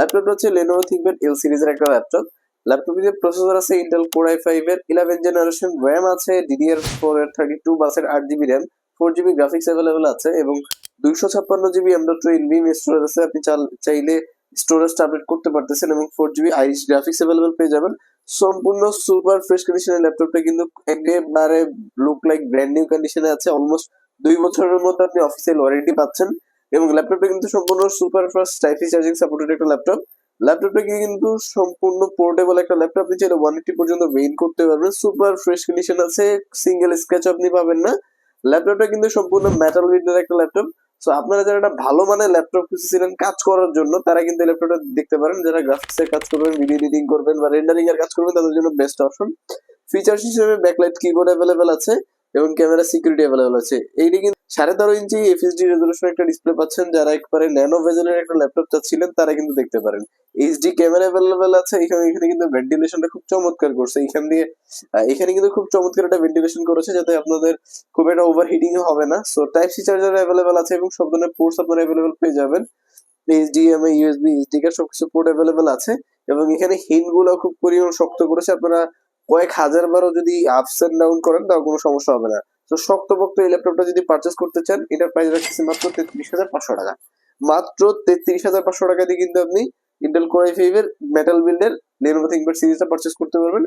ল্যাপটপটা হচ্ছে Lenovo ThinkPad L সিরিজের একটা ল্যাপটপ। ল্যাপটপটিতে প্রসেসর আছে Intel Core i5 এর 11 জেনারেশন, RAM আছে DDR4 এর 32 বাসের 8GB RAM, 4GB graphics available আছে এবং 256GB M.2 NVMe স্টোরেজ আছে। আপনি চাইলে স্টোরেজটা আপডেট করতে পারতেছেন এবং 4GB আইরিশ গ্রাফিক্স অ্যাভেলেবল পেয়ে যাবেন। সম্পূর্ণ সুপার ফ্রেশ কন্ডিশনের ল্যাপটপটা কিন্তু একেবারে লুক লাইক ব্র্যান্ড নিউ কন্ডিশনে আছে। অলমোস্ট 2 বছরের মতো আপনি অফিসিয়াল ওয়ারেন্টি পাচ্ছেন এবং ল্যাপটপটা কিন্তু সম্পূর্ণ সুপার ফাস্ট টাইপি চার্জিং সাপোর্টেড একটা ল্যাপটপ। ল্যাপটপটা কিন্তু সম্পূর্ণ পোর্টেবল একটা ল্যাপটপ। আপনি চাইলে 180 পর্যন্ত মেইন করতে পারবেন। সুপার ফ্রেশ কন্ডিশন আছে, সিঙ্গেল স্ক্র্যাচ আপনি পাবেন না। ল্যাপটপটা কিন্তু সম্পূর্ণ মেটাল বিল্ডের একটা ল্যাপটপ। সো আপনারা যারা একটা ভালো মানের ল্যাপটপ খুঁজছিলেন কাজ করার জন্য, তারা কিন্তু এই ল্যাপটপটা দেখতে পারেন। যারা গ্রাফিক্স এর কাজ করবেন, ভিডিও এডিটিং করবেন বা রেন্ডারিং এর কাজ করবেন, তাদের জন্য বেস্ট অপশন। ফিচার্স হিসেবে ব্যাকলাইট কিবোর্ড অ্যাভেলেবেল আছে এবং ক্যামেরা সিকিউরিটি অ্যাভেলেবেল আছে। এইটি কিন্তু 13.5 ইঞ্চি এফএসডি রেজোলিউশন একটা ডিসপ্লে পাচ্ছেন। যারা একবারে ন্যানো ভেজেলের একটা ল্যাপটপ চাচ্ছিলেন তারা কিন্তু দেখতে পারেন। এইচডি ক্যামেরা অ্যাভেলেবেল আছে। এখানে কিন্তু ভেন্টিলেশনটা খুব চমৎকার করছে। এখানে কিন্তু খুব চমৎকার একটা ভেন্টিলেশন করেছে যাতে আপনাদের খুব একটা ওভারহিটিং হবে না। So type C charger available আছে এবং সব ধরনের পোর্টস আপনারা অ্যাভেলেবেল পেয়ে যাবেন। এইচডিএমআই, ইউএসবি, এইচডি কার্ড সবকিছু পোর্ট অ্যাভেলেবেল আছে এবং এখানে হিন্ট গুলো খুব পরিমাণ শক্ত করেছে। আপনারা কয়েক হাজার বারও যদি আপস এন্ড ডাউন করেন তাও কোনো সমস্যা হবে না। তো শক্তপোক্ত এই ল্যাপটপটা যদি পারচেস করতে চান, এটার প্রাইস রাখতেছি মাত্র 33,500 টাকা। মাত্র 33,500 টাকা দিয়ে কিন্তু আপনি ইন্টেল কোর i5 এর মেটাল বিল্ডের Lenovo ThinkPad সিরিজটা পারচেস করতে পারবেন।